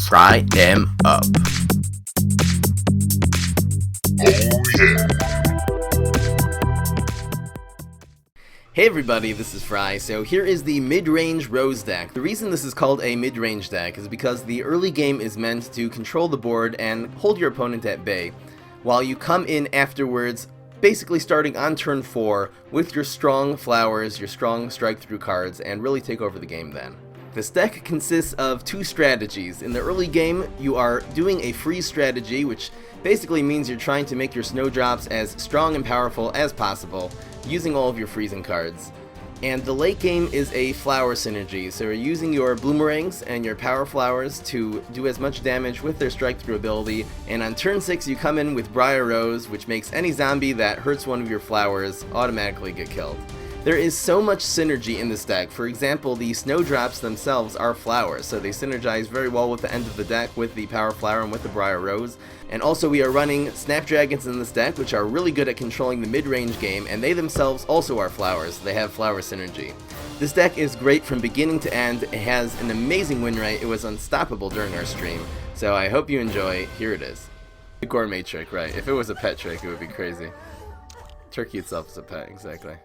fry them up. Oh yeah. Hey everybody, this is Fry. So here is the mid-range Rose deck. The reason this is called a mid-range deck is because the early game is meant to control the board and hold your opponent at bay, while you come in afterwards, basically starting on turn 4 with your strong flowers, your strong strike-through cards, and really take over the game then. This deck consists of two strategies. In the early game, you are doing a freeze strategy, which basically means you're trying to make your snowdrops as strong and powerful as possible, using all of your freezing cards. And the late game is a flower synergy, so you're using your bloomerangs and your power flowers to do as much damage with their strike through ability, and on turn 6 you come in with Briar Rose, which makes any zombie that hurts one of your flowers automatically get killed. There is so much synergy in this deck. For example, the snowdrops themselves are flowers, so they synergize very well with the end of the deck with the power flower and with the Briar Rose. And also we are running snapdragons in this deck, which are really good at controlling the mid-range game, and they themselves also are flowers. They have flower synergy. This deck is great from beginning to end. It has an amazing win rate. It was unstoppable during our stream, so I hope you enjoy. Here it is. The gourmet trick, right? If it was a pet trick, it would be crazy. Turkey itself is a pet, exactly.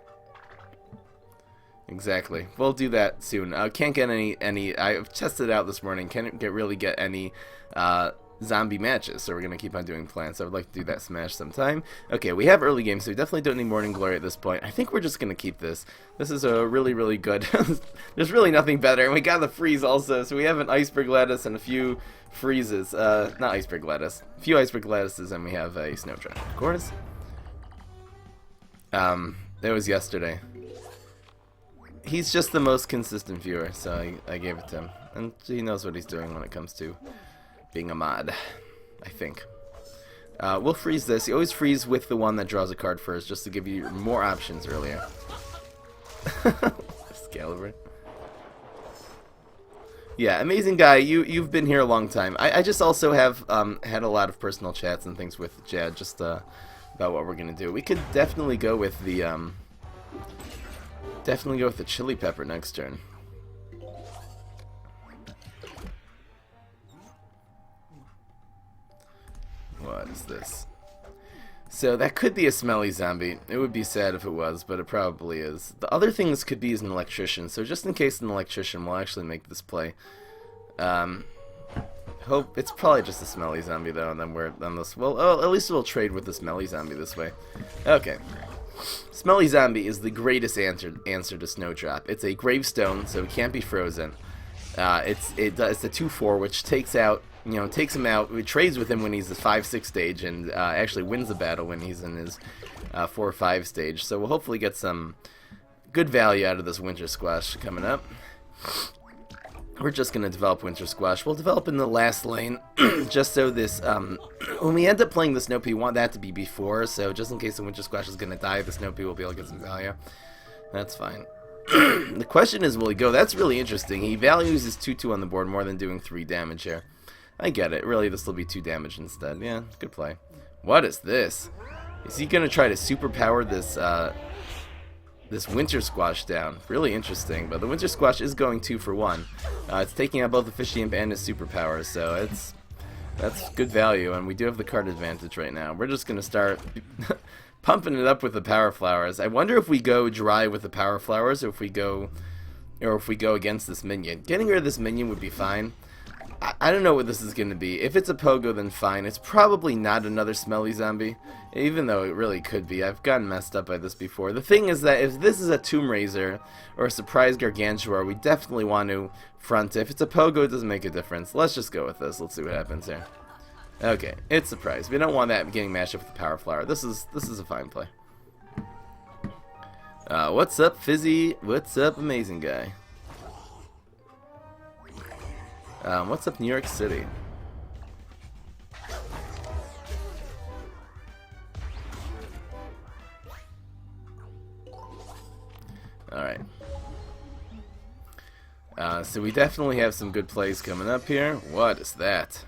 Exactly. We'll do that soon. Can't get any. I've tested it out this morning. Can't really get any zombie matches, so we're gonna keep on doing plants. I would like to do that smash sometime. Okay, we have early game, so we definitely don't need Morning Glory at this point. I think we're just gonna keep this. This is a really good. There's really nothing better, and we got the freeze also. So we have an iceberg lettuce and a few freezes. Not iceberg lettuce. A few iceberg lettuces, and we have a snowdrop, of course. That was yesterday. He's just the most consistent viewer, so I gave it to him. And he knows what he's doing when it comes to being a mod, I think. We'll freeze this. You always freeze with the one that draws a card first, just to give you more options earlier. Excalibur. Yeah, amazing guy. You've been here a long time. I just also have had a lot of personal chats and things with Jad, just about what we're gonna do. We could definitely go with the chili pepper next turn. What is this? So that could be a smelly zombie. It would be sad if it was, but it probably is. The other thing this could be is an electrician. So just in case an electrician will actually make this play. Hope it's probably just a smelly zombie though, and then we're on this. Well, at least we'll trade with the smelly zombie this way. Okay. Smelly Zombie is the greatest answer to Snowdrop. It's a gravestone, so it can't be frozen. It's the 2/4, which takes him out. It trades with him when he's the 5/6 stage, and actually wins the battle when he's in his 4/5 stage. So we'll hopefully get some good value out of this Winter Squash coming up. We're just going to develop Winter Squash. We'll develop in the last lane, just so this, when we end up playing the Snow Pea, we want that to be before, so just in case the Winter Squash is going to die, the Snow Pea will be able to get some value. That's fine. The question is, will he go? That's really interesting. He values his 2/2 on the board more than doing 3 damage here. I get it. Really, this will be 2 damage instead. Yeah, good play. What is this? Is he going to try to superpower this, this Winter Squash down? Really interesting, but the Winter Squash is going 2 for 1. It's taking out both the Fishy Imp and his superpowers, so that's good value, and we do have the card advantage right now. We're just going to start pumping it up with the Power Flowers. I wonder if we go dry with the Power Flowers, or if we go against this minion. Getting rid of this minion would be fine. I don't know what this is going to be. If it's a Pogo, then fine. It's probably not another smelly zombie, even though it really could be. I've gotten messed up by this before. The thing is that if this is a Tomb Raiser or a Surprise Gargantuar, we definitely want to front it. If it's a Pogo, it doesn't make a difference. Let's just go with this. Let's see what happens here. Okay, it's Surprise. We don't want that getting mashed up with the Power Flower. This is a fine play. What's up, Fizzy? What's up, amazing guy? What's up, New York City? Alright. So we definitely have some good plays coming up here. What is that?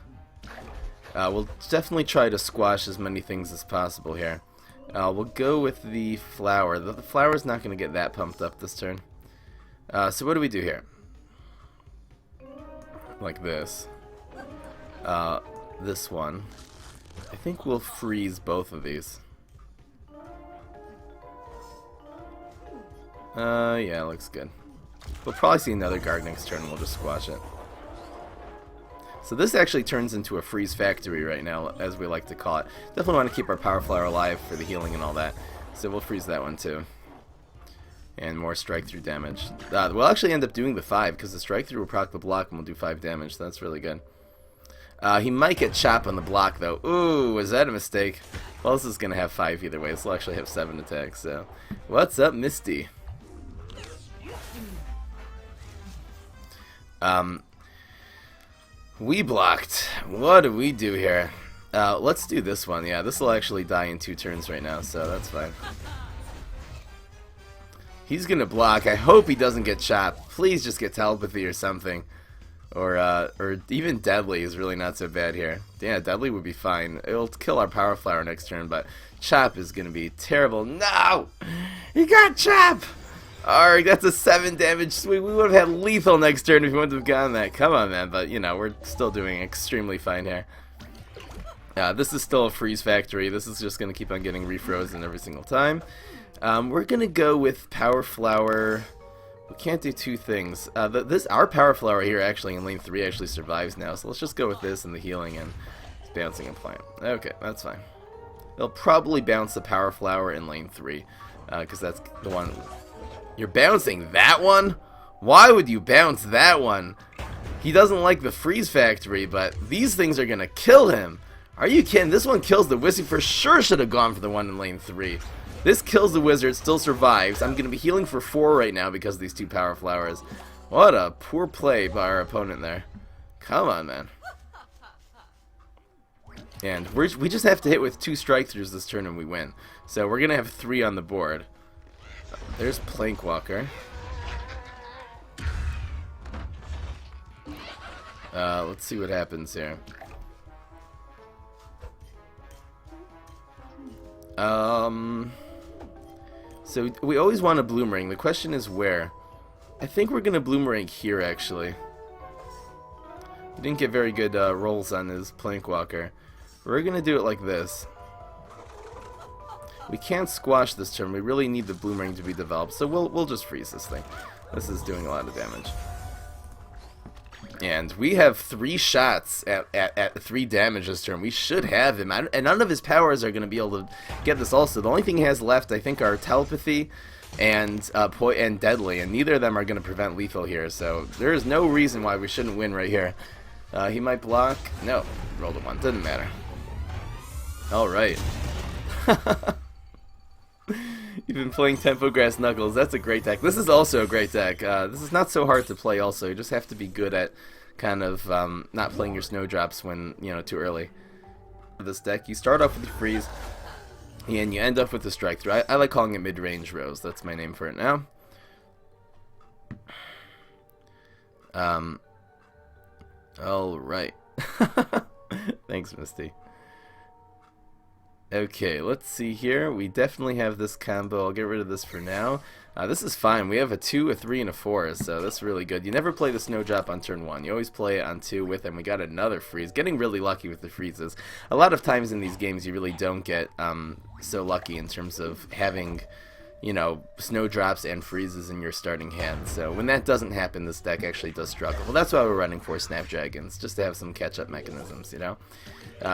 We'll definitely try to squash as many things as possible here. We'll go with the flower. The flower's not going to get that pumped up this turn. So what do we do here? Like this. this one. I think we'll freeze both of these. Yeah, looks good. We'll probably see another guard next turn and we'll just squash it. So this actually turns into a freeze factory right now, as we like to call it. Definitely want to keep our power flower alive for the healing and all that. So we'll freeze that one too. And more strike through damage. We'll actually end up doing the 5 because the strike through will proc the block and we'll do 5 damage. That's really good. He might get chop on the block though. Ooh, was that a mistake? Well, this is going to have 5 either way. This will actually have 7 attacks. So, what's up, Misty? We blocked. What do we do here? Let's do this one. Yeah, this will actually die in 2 turns right now, so that's fine. He's gonna block. I hope he doesn't get chopped. Please just get telepathy or something. Or even deadly is really not so bad here. Yeah, deadly would be fine. It'll kill our power flower next turn, but chop is gonna be terrible. No! He got chop! Alright, that's a 7 damage. We would have had lethal next turn if we wouldn't have gotten that. Come on, man. But, you know, we're still doing extremely fine here. This is still a freeze factory. This is just going to keep on getting refrozen every single time. We're going to go with power flower. We can't do 2 things. Our power flower here actually in lane 3 actually survives now. So let's just go with this and the healing and bouncing and flying. Okay, that's fine. They'll probably bounce the power flower in lane 3 because that's the one... You're bouncing that one? Why would you bounce that one? He doesn't like the freeze factory, but these things are gonna kill him. Are you kidding? This one kills the wizard. For sure should have gone for the one in lane 3. This kills the wizard, still survives. I'm gonna be healing for 4 right now because of these 2 power flowers. What a poor play by our opponent there. Come on, man. And we just have to hit with 2 strike throughs this turn and we win. So we're gonna have 3 on the board. There's Plankwalker. Let's see what happens here. So we always want a Bloomerang. The question is where. I think we're gonna Bloomerang here actually. We didn't get very good rolls on his Plankwalker. We're gonna do it like this. We can't squash this turn. We really need the Bloomerang to be developed, so we'll just freeze this thing. This is doing a lot of damage. And we have 3 shots at 3 damage this turn. We should have him. And none of his powers are going to be able to get this also. The only thing he has left, I think, are telepathy and deadly, and neither of them are going to prevent lethal here. So there is no reason why we shouldn't win right here. He might block. No, rolled a 1. Doesn't matter. All right. You've been playing Tempo Grass Knuckles. That's a great deck. This is also a great deck. This is not so hard to play also. You just have to be good at kind of not playing your snowdrops when, you know, too early. This deck, you start off with the freeze, and you end up with the strike through. I like calling it Midrange Rose. That's my name for it now. Alright. Thanks, Misty. Okay, let's see here. We definitely have this combo. I'll get rid of this for now. This is fine. We have a 2, a 3, and a 4, so that's really good. You never play the Snowdrop on turn 1. You always play it on 2 with them. We got another freeze. Getting really lucky with the freezes. A lot of times in these games you really don't get so lucky in terms of having, you know, Snowdrops and freezes in your starting hand. So when that doesn't happen, this deck actually does struggle. Well, that's why we're running 4 Snapdragons, just to have some catch-up mechanisms, you know?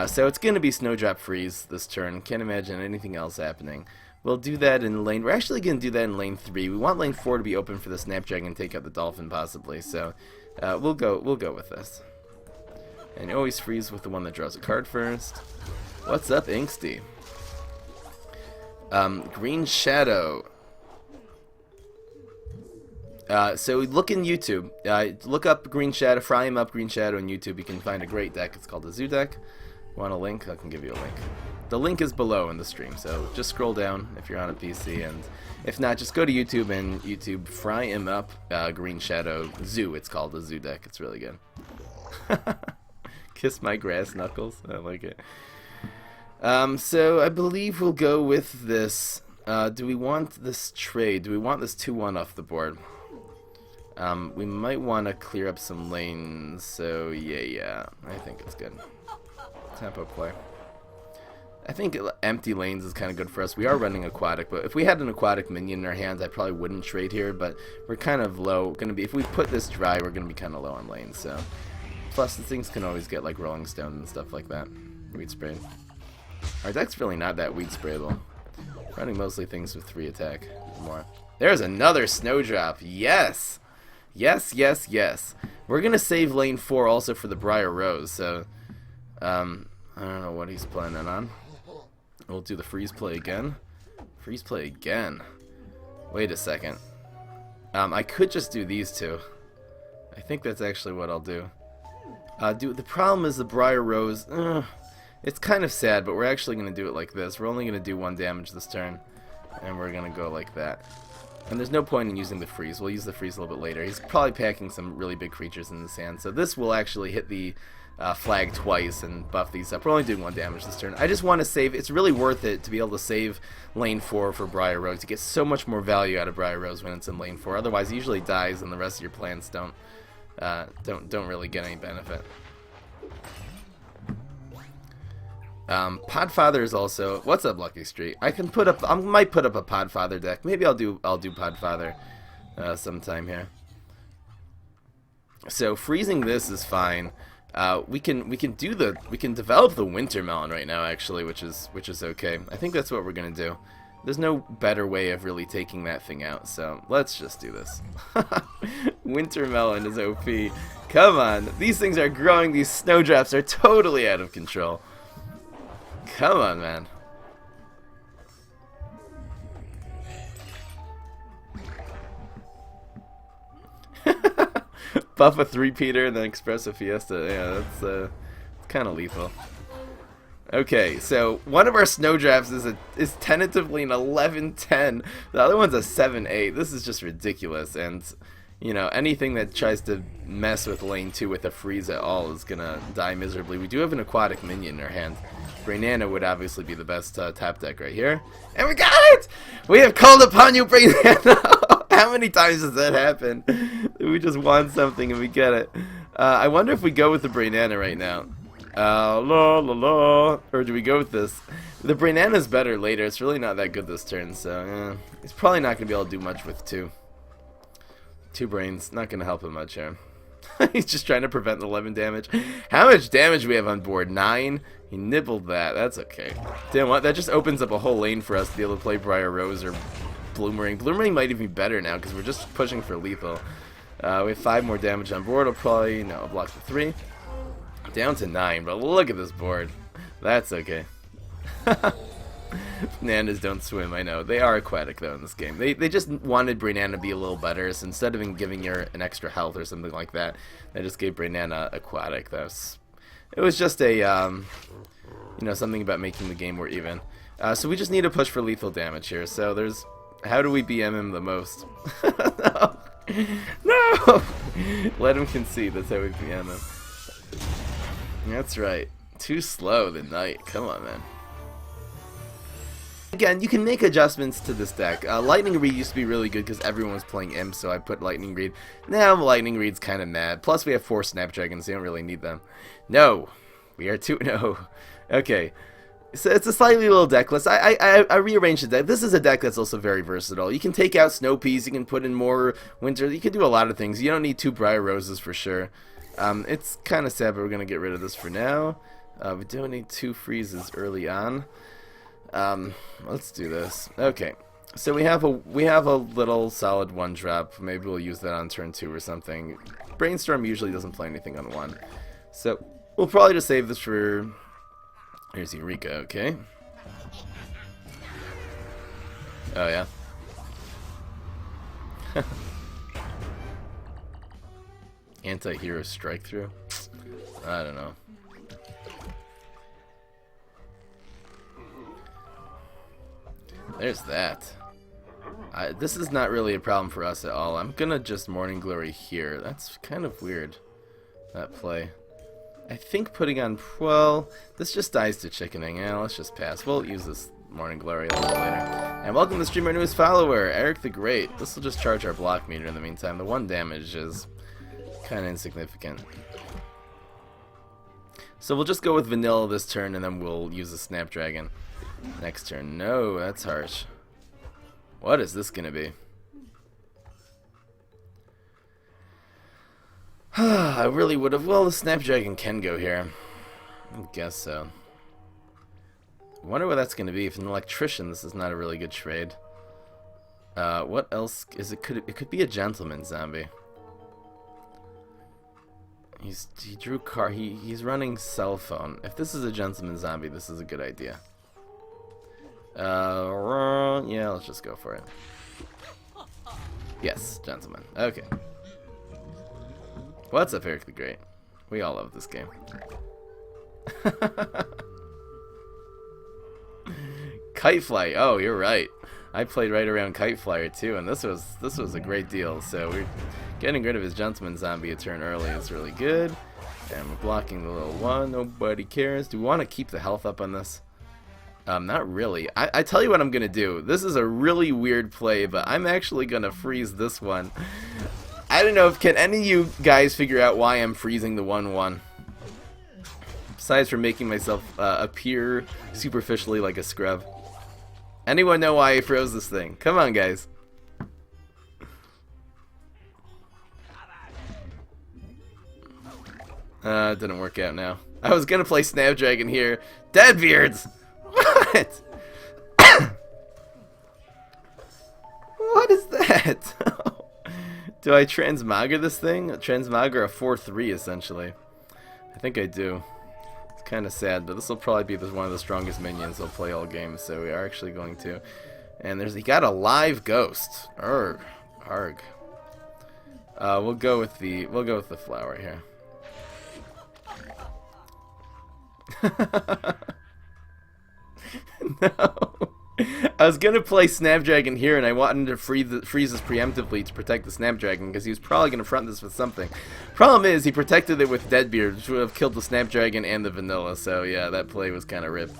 So it's going to be Snowdrop Freeze this turn. Can't imagine anything else happening. We'll do that in lane... We're actually going to do that in lane 3. We want lane 4 to be open for the Snapdragon and take out the Dolphin, possibly. So we'll go with this. And you always freeze with the one that draws a card first. What's up, Inksty? Green Shadow. So look in YouTube. Look up Green Shadow, fry him up Green Shadow in YouTube. You can find a great deck. It's called the Zoo deck. Want a link? I can give you a link. The link is below in the stream, so just scroll down if you're on a PC, and if not, just go to YouTube and YouTube fry him up Green Shadow Zoo. It's called the Zoo deck. It's really good. Kiss my grass knuckles. I like it. So I believe we'll go with this. Do we want this trade? Do we want this 2-1 off the board? We might want to clear up some lanes, so yeah, I think it's good. Tempo play. I think empty lanes is kind of good for us. We are running aquatic, but if we had an aquatic minion in our hands, I probably wouldn't trade here, but we're kind of low. If we put this dry, we're going to be kind of low on lanes, so. Plus, the things can always get like Rolling Stone and stuff like that. Weed Spray. Our deck's really not that Weed Sprayable. Running mostly things with 3 attack. More. There's another Snowdrop. Yes! Yes, yes, yes. We're going to save lane 4 also for the Briar Rose, so. I don't know what he's planning on. We'll do the freeze play again. Freeze play again. Wait a second. I could just do these two. I think that's actually what I'll do. The problem is the Briar Rose. It's kind of sad, but we're actually going to do it like this. We're only going to do 1 damage this turn, and we're going to go like that. And there's no point in using the freeze. We'll use the freeze a little bit later. He's probably packing some really big creatures in his hand, so this will actually hit the flag twice and buff these up. We're only doing 1 damage this turn. I just want to save. It's really worth it to be able to save lane 4 for Briar Rose. You get so much more value out of Briar Rose when it's in lane 4. Otherwise, it usually dies, and the rest of your plans don't really get any benefit. Podfather is also. What's up, Lucky Street? I might put up a Podfather deck. Maybe I'll do Podfather sometime here. So freezing this is fine. We can develop the Winter Melon right now, actually, which is okay. I think that's what we're gonna do. There's no better way of really taking that thing out, so let's just do this. Winter Melon is OP. Come on, these things are growing. These Snowdrops are totally out of control. Come on, man. Buff a 3-peater and then express a Fiesta. Yeah, that's kind of lethal. Okay, so one of our Snowdrops is tentatively an 11-10. The other one's a 7-8. This is just ridiculous, and you know, anything that tries to mess with lane 2 with a freeze at all is gonna die miserably. We do have an aquatic minion in our hand. Brainana would obviously be the best tap deck right here. And we got it! We have called upon you, Brainana! How many times does that happen? We just want something and we get it. I wonder if we go with the Brainana right now. La la la. Or do we go with this? The Brainana's better later. It's really not that good this turn, so it's probably not going to be able to do much with 2. 2 brains. Not going to help him much here. He's just trying to prevent the 11 damage. How much damage we have on board? 9? He nibbled that. That's okay. Damn, what? That just opens up a whole lane for us to be able to play Briar Rose or Bloomerang. Bloomerang might even be better now because we're just pushing for lethal. We have 5 more damage on board. I'll probably, no, I'll block the 3. Down to 9, but look at this board. That's okay. Bananas don't swim, I know. They are aquatic, though, in this game. They just wanted Brainana to be a little better, so instead of giving her an extra health or something like that, they just gave Brainana aquatic. It was just a, you know, something about making the game more even. So we just need to push for lethal damage here. So there's, how do we BM him the most? No! No! Let him concede, that's how we BM him. That's right. Too slow the night. Come on, man. Again, you can make adjustments to this deck. Lightning Reed used to be really good because everyone was playing Imp, so I put Lightning Reed. Now Lightning Reed's kind of mad. Plus we have 4 Snapdragons, so you don't really need them. No! We are 2-0. Okay. So it's a slightly little deck list. I rearranged the deck. This is a deck that's also very versatile. You can take out Snow Peas, you can put in more Winter, you can do a lot of things. You don't need 2 Briar Roses for sure. It's kind of sad, but we're going to get rid of this for now. We don't need 2 freezes early on. Let's do this. Okay, so we have a little solid 1-drop. Maybe we'll use that on turn 2 or something. Brainstorm usually doesn't play anything on 1, so we'll probably just save this for. Here's Eureka. Okay. Oh yeah. Anti-hero strike through. I don't know. There's that. This is not really a problem for us at all. I'm gonna just Morning Glory here. That's kind of weird, that play. I think putting on, well, this just dies to chickening. Yeah, let's just pass. We'll use this Morning Glory a little later. And welcome to stream our newest follower, Eric the Great. This will just charge our block meter in the meantime. The 1 damage is kind of insignificant. So we'll just go with vanilla this turn, and then we'll use the Snapdragon next turn. No, that's harsh. What is this going to be? I really would have. Well, the Snapdragon can go here. I guess so. I wonder what that's going to be. If an electrician, this is not a really good trade. What else is it? It could be a gentleman zombie. He drew car. He's running cell phone. If this is a gentleman zombie, this is a good idea. Yeah, let's just go for it. Yes, gentleman. Okay. What's up, Eric the Great? We all love this game. Kite Fly. Oh, you're right. I played right around Kite Flyer too, and this was a great deal. So we're getting rid of his gentleman zombie a turn early is really good. And we're blocking the little one. Nobody cares. Do we want to keep the health up on this? Not really. I tell you what I'm gonna do. This is a really weird play, but I'm actually gonna freeze this one. I don't know if can any of you guys figure out why I'm freezing the 1/1. Besides from making myself appear superficially like a scrub. Anyone know why I froze this thing? Come on, guys. It didn't work out now. I was gonna play Snapdragon here. Deadbeards! What? What is that? Do I transmogger this thing? Transmogger a 4/3 essentially. I think I do. It's kind of sad, but this will probably be one of the strongest minions I'll play all game, so we are actually going to. And he got a live ghost. Arg. Arg. We'll go with the flower here. No. I was gonna play Snapdragon here, and I wanted to freeze this preemptively to protect the Snapdragon because he was probably gonna front this with something. Problem is, he protected it with Deadbeard, which would have killed the Snapdragon and the vanilla. So yeah, that play was kind of ripped.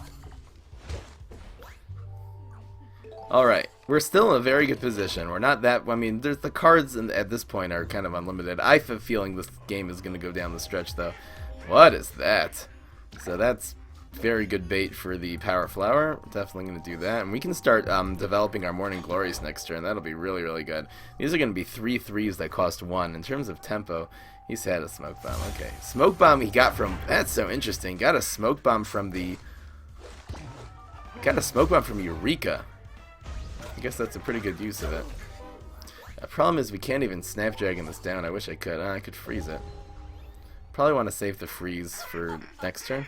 All right, we're still in a very good position. We're not that. I mean, the cards at this point are kind of unlimited. I have a feeling this game is gonna go down the stretch, though. What is that? So that's very good bait for the Power Flower. Definitely going to do that. And we can start developing our Morning Glories next turn. That'll be really, really good. These are going to be 3 3s that cost 1. In terms of tempo, he's had a Smoke Bomb. Okay. Smoke Bomb he got from... That's so interesting. Got a Smoke Bomb from the... Got a Smoke Bomb from Eureka. I guess that's a pretty good use of it. The problem is we can't even Snapdragon this down. I wish I could. I could freeze it. Probably want to save the freeze for next turn.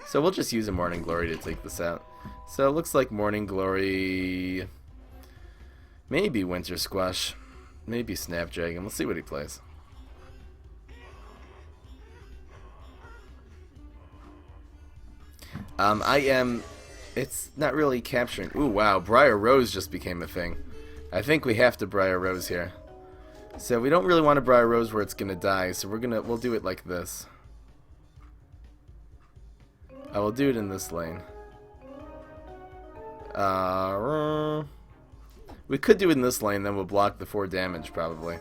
So we'll just use a Morning Glory to take this out. So it looks like Morning Glory, maybe Winter Squash, maybe Snapdragon. We'll see what he plays. It's not really capturing. Ooh, wow, Briar Rose just became a thing. I think we have to Briar Rose here. So we don't really want to Briar Rose where it's gonna die, so we'll do it like this. I will do it in this lane. We could do it in this lane, then we'll block the 4 damage probably.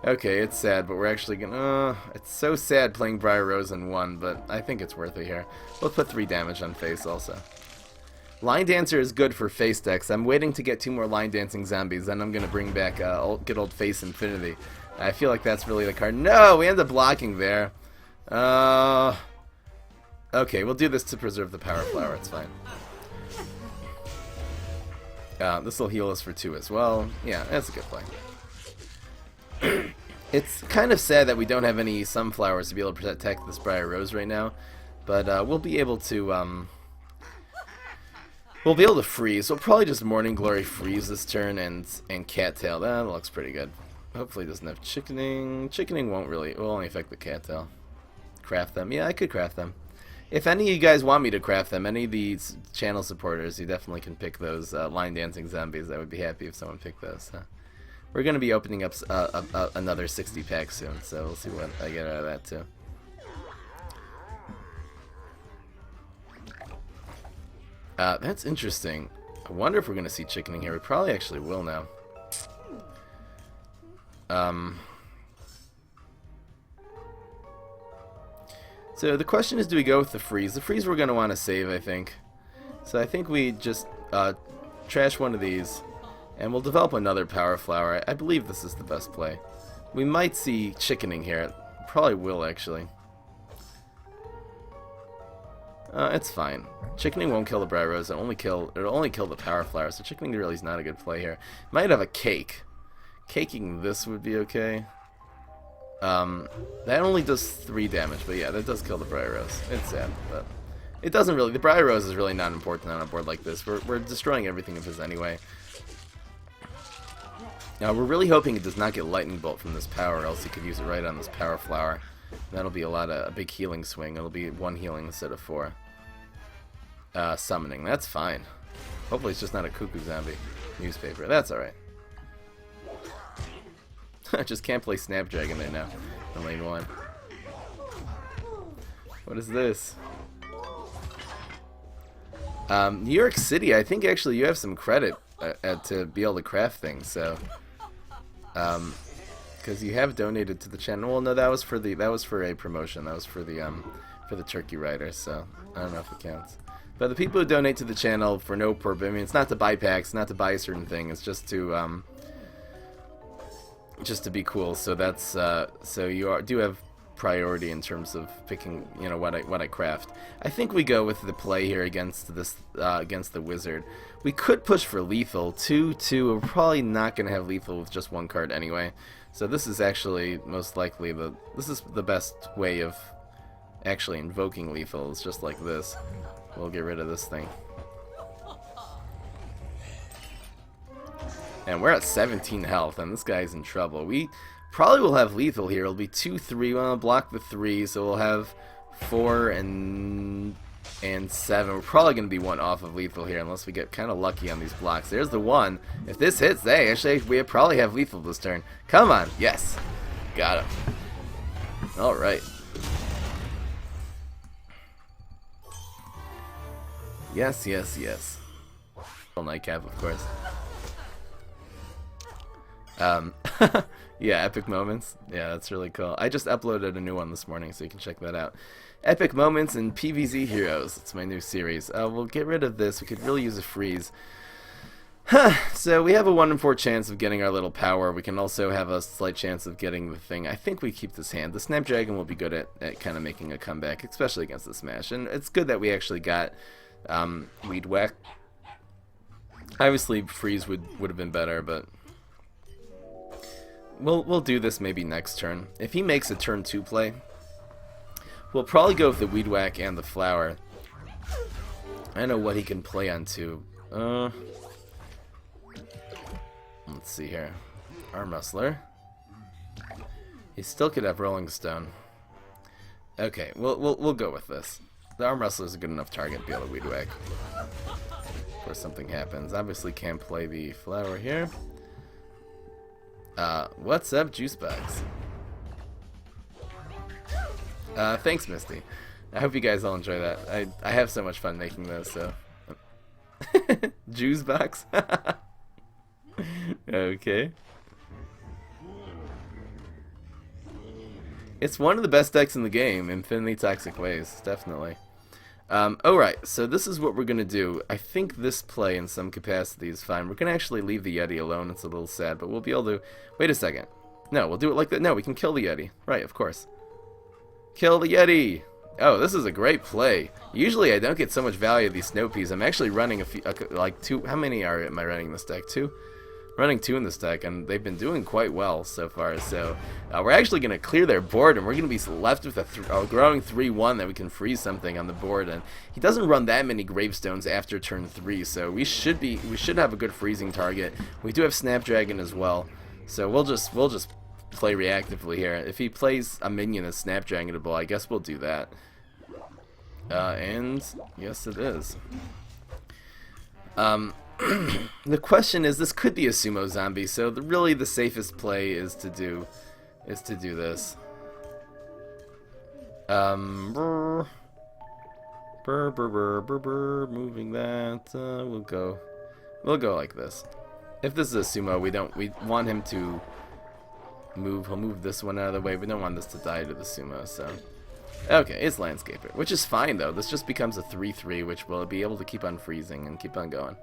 Okay, it's sad, but we're actually gonna... it's so sad playing Briar Rose in 1, but I think it's worth it here. We'll put 3 damage on face also. Line Dancer is good for face decks. I'm waiting to get 2 more Line Dancing Zombies, then I'm gonna bring back good old Face Infinity. I feel like that's really the card. No, we end up blocking there. Okay, we'll do this to preserve the Power Flower, it's fine. This will heal us for 2 as well. Yeah, that's a good play. It's kind of sad that we don't have any Sunflowers to be able to protect this Briar Rose right now, but we'll be able to freeze. We'll probably just Morning Glory freeze this turn and Cattail. That looks pretty good. Hopefully it doesn't have Chickening. Chickening will only affect the Cattail. Craft them. Yeah, I could craft them. If any of you guys want me to craft them, any of these channel supporters, you definitely can pick those Line Dancing Zombies. I would be happy if someone picked those. We're going to be opening up another 60 pack soon, so we'll see what I get out of that too. That's interesting. I wonder if we're going to see chickening here. We probably actually will now. So the question is, do we go with the freeze? The freeze we're going to want to save, I think. So I think we just trash one of these, and we'll develop another power flower. I believe this is the best play. We might see chickening here. Probably will, actually. It's fine. Chickening won't kill the Briar Rose. It'll only kill the power flower. So chickening really is not a good play here. Might have a cake. Caking this would be okay. That only does 3 damage, but yeah, that does kill the Briar Rose. It's sad, but it doesn't really. The Briar Rose is really not important on a board like this. We're destroying everything of his anyway. Now we're really hoping it does not get lightning bolt from this power, or else he could use it right on this power flower. That'll be a big healing swing. It'll be 1 healing instead of 4. Summoning, that's fine. Hopefully it's just not a cuckoo zombie newspaper. That's alright. I just can't play Snapdragon there now in lane 1. What is this? New York City, I think actually you have some credit to be able to craft things, so because you have donated to the channel. Well, no, that was for a promotion. That was for the Turkey Rider, so I don't know if it counts. But the people who donate to the channel for no purpose, I mean, it's not to buy packs, not to buy a certain thing. It's just to be cool. So that's so you do have priority in terms of picking, you know, what I craft. I think we go with the play here against this against the wizard. We could push for lethal 2/2. We're probably not going to have lethal with just 1 card anyway. So this is actually most likely the best way of actually invoking lethal. It's just like this. We'll get rid of this thing. And we're at 17 health, and this guy's in trouble. We probably will have lethal here. It'll be 2/3. We'll block the 3, so we'll have 4 and 7. We're probably going to be 1 off of lethal here, unless we get kind of lucky on these blocks. There's the 1. If this hits, hey, actually, we probably have lethal this turn. Come on. Yes. Got him. All right. Yes, yes, yes. Nightcap, of course. Yeah, epic moments. Yeah, that's really cool. I just uploaded a new one this morning, so you can check that out. Epic moments in PvZ Heroes. It's my new series. We'll get rid of this. We could really use a freeze. So we have a 1 in 4 chance of getting our little power. We can also have a slight chance of getting the thing. I think we keep this hand. The Snapdragon will be good at kind of making a comeback, especially against the Smash. And it's good that we actually got Weed Whack. Obviously, freeze would have been better, but we'll do this maybe next turn. If he makes a turn 2 play, we'll probably go with the Weed Whack and the Flower. I know what he can play on 2. Let's see here. Arm Wrestler. He still could have Rolling Stone. Okay, we'll go with this. The Arm Wrestler is a good enough target to be able to Weed Whack before something happens. Obviously can't play the Flower here. What's up, Juicebox? Thanks, Misty. I hope you guys all enjoy that. I have so much fun making those, so. Juicebox? Okay. It's one of the best decks in the game, Infinitely Toxic Waste, definitely. Alright, so this is what we're going to do. I think this play in some capacity is fine. We're going to actually leave the Yeti alone. It's a little sad, but we'll be able to... Wait a second. No, we'll do it like that. No, we can kill the Yeti. Right, of course. Kill the Yeti! Oh, this is a great play. Usually I don't get so much value of these snow peas. I'm actually running a few, like 2... How many am I running in this deck? 2? Running 2 in this deck, and they've been doing quite well so far. So we're actually going to clear their board, and we're going to be left with a growing 3/1 that we can freeze something on the board. And he doesn't run that many gravestones after turn 3, so we should have a good freezing target. We do have Snapdragon as well, so we'll just play reactively here. If he plays a minion that's Snapdragonable, I guess we'll do that. And yes, it is. The question is, this could be a sumo zombie, so really the safest play is to do this. Moving that, we'll go We'll go like this. If this is a sumo, we want him to move. He'll move this one out of the way. We don't want this to die to the sumo, so. Okay, it's Landscaper, which is fine though. This just becomes a 3-3, which will be able to keep on freezing and keep on going.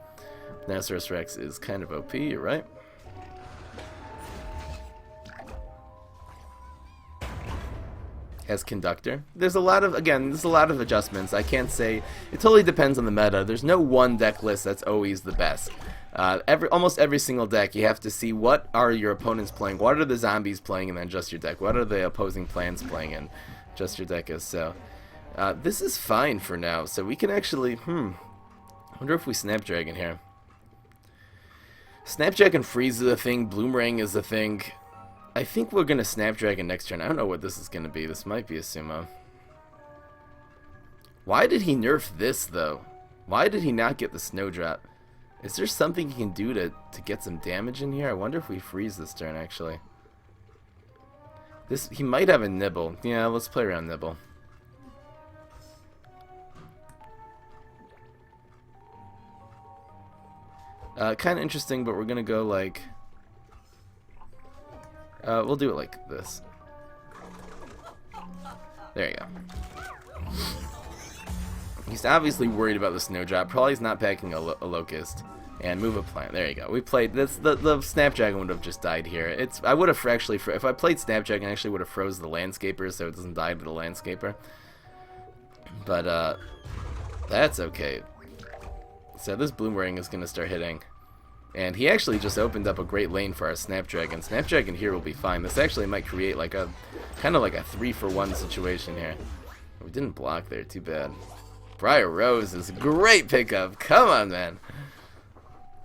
Nasaurus Rex is kind of OP, you're right. As Conductor. There's a lot of adjustments. I can't say, it totally depends on the meta. There's no one deck list that's always the best. Almost every single deck, you have to see what are your opponents playing, what are the zombies playing, and then just your deck. What are the opposing plans playing, and just your deck is. So, this is fine for now. So we can actually, wonder if we Snapdragon here. Snapdragon Freeze is a thing, Bloomerang is a thing. I think we're going to Snapdragon next turn. I don't know what this is going to be. This might be a sumo. Why did he nerf this, though? Why did he not get the Snowdrop? Is there something he can do to get some damage in here? I wonder if we freeze this turn, actually. He might have a Nibble. Yeah, let's play around Nibble. Kind of interesting, but we're going to go like... we'll do it like this. There you go. He's obviously worried about the Snowdrop. Probably he's not packing a Locust. And move a plant. There you go. We played this. The Snapdragon would have just died here. I would have actually, if I played Snapdragon, I actually would have froze the Landscaper so it doesn't die to the Landscaper. But that's okay. So this Bloomerang is gonna start hitting. And he actually just opened up a great lane for our Snapdragon. Snapdragon here will be fine. This actually might create like a kind of like a 3-for-1 situation here. We didn't block there, too bad. Briar Rose is a great pickup. Come on, man.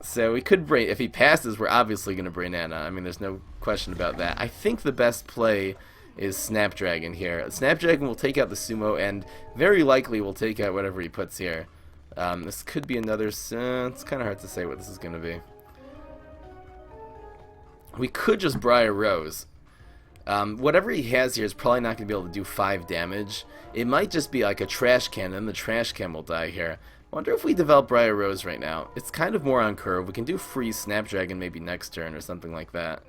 So we could if he passes, we're obviously gonna Brainana. I mean, there's no question about that. I think the best play is Snapdragon here. Snapdragon will take out the sumo and very likely will take out whatever he puts here. This could be another. It's kind of hard to say what this is gonna be. We could just Briar Rose. Whatever he has here is probably not going to be able to do 5 damage. It might just be like a trash can, and the trash can will die here. Wonder if we develop Briar Rose right now. It's kind of more on curve. We can do Freeze Snapdragon maybe next turn or something like that.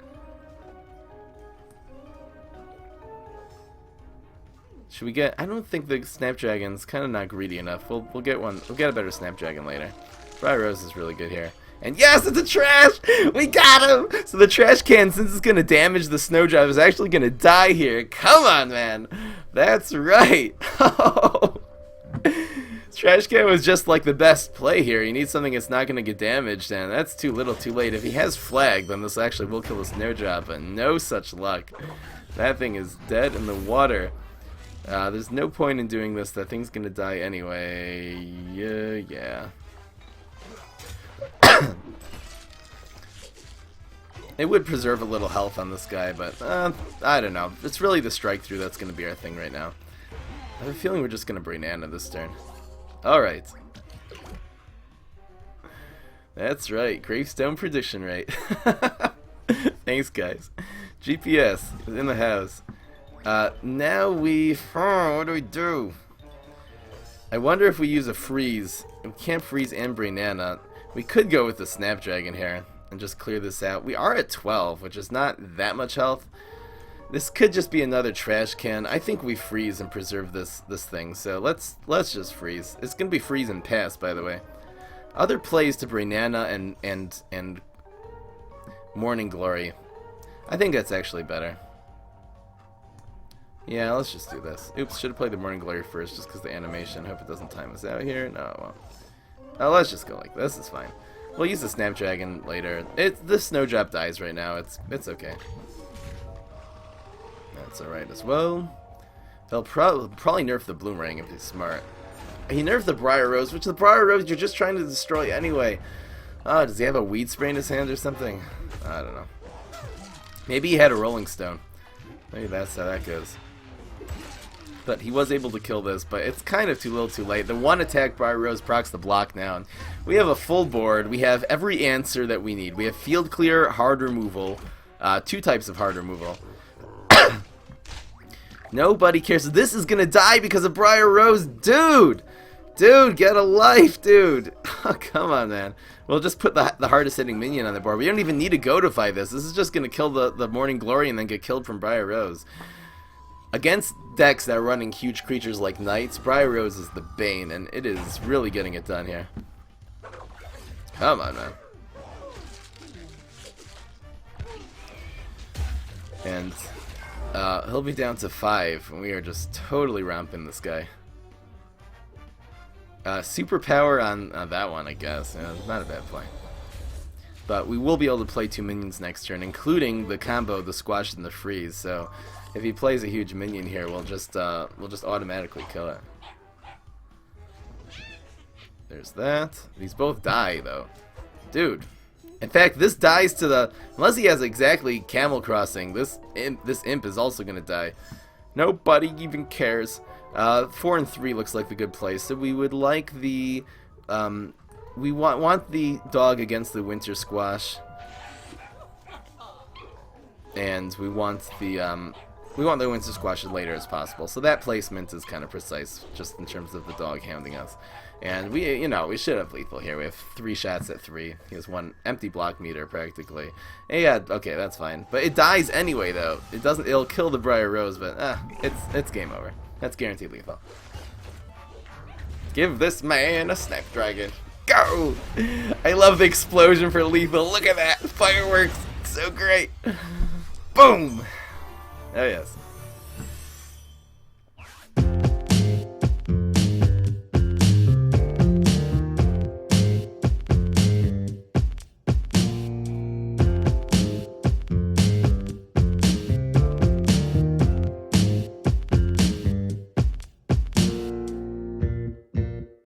Should we get... I don't think the Snapdragon's kind of not greedy enough. We'll get one. We'll get a better Snapdragon later. Briar Rose is really good here. And yes, it's a trash! We got him! So the trash can, since it's going to damage the Snowdrop, is actually going to die here. Come on, man! That's right! Trash can was just like the best play here. You need something that's not going to get damaged, and that's too little too late. If he has Flag, then this actually will kill the Snowdrop, but no such luck. That thing is dead in the water. There's no point in doing this. That thing's going to die anyway. Yeah. It would preserve a little health on this guy, but I don't know. It's really the strike through that's going to be our thing right now. I have a feeling we're just going to Brainana this turn. Alright. That's right. Gravestone prediction rate. Thanks, guys. GPS is in the house. Now what do we do? I wonder if we use a freeze. We can't freeze and Brainana. We could go with the Snapdragon here and just clear this out. We are at 12, which is not that much health. This could just be another trash can. I think we freeze and preserve this thing. So let's just freeze. It's gonna be freeze and pass, by the way. Other plays to Brainana and Morning Glory. I think that's actually better. Yeah, let's just do this. Oops, should have played the Morning Glory first just because the animation. Hope it doesn't time us out here. No, it won't. Oh, let's just go like this. It's fine. We'll use the Snapdragon later. The Snowdrop dies right now. It's okay. That's alright as well. They'll probably nerf the Bloomerang if he's smart. He nerfed the Briar Rose, which the Briar Rose you're just trying to destroy anyway. Oh, does he have a weed spray in his hand or something? I don't know. Maybe he had a Rolling Stone. Maybe that's how that goes. But he was able to kill this, but it's kind of too little too late. The one attack Briar Rose procs the block now. We have a full board. We have every answer that we need. We have field clear, hard removal, 2 types of hard removal. Nobody cares. This is gonna die because of Briar Rose, dude. Dude, get a life, dude. Oh, come on, man. We'll just put the hardest hitting minion on the board. We don't even need to go to fight this. This is just going to kill the Morning Glory and then get killed from Briar Rose. Against decks that are running huge creatures like Knights, Briar Rose is the bane, and it is really getting it done here. Come on, man. And he'll be down to 5, and we are just totally romping this guy. Superpower on that one, I guess. Not a bad play. But we will be able to play 2 minions next turn, including the combo, the Squash and the Freeze. So if he plays a huge minion here, we'll just automatically kill it. There's that. These both die, though. Dude. In fact, this dies to the... Unless he has exactly Camel Crossing, this imp is also going to die. Nobody even cares. 4 and 3 looks like the good play. So we would like the... we want the dog against the Winter Squash. And we want the Winter Squash as later as possible. So that placement is kind of precise, just in terms of the dog hounding us. And we should have lethal here. We have 3 shots at 3. He has 1 empty block meter practically. And yeah, okay, that's fine. But it dies anyway, though. It'll kill the Briar Rose, but it's game over. That's guaranteed lethal. Give this man a Snapdragon. Go! I love the explosion for lethal. Look at that! Fireworks! So great! Boom! Oh yes.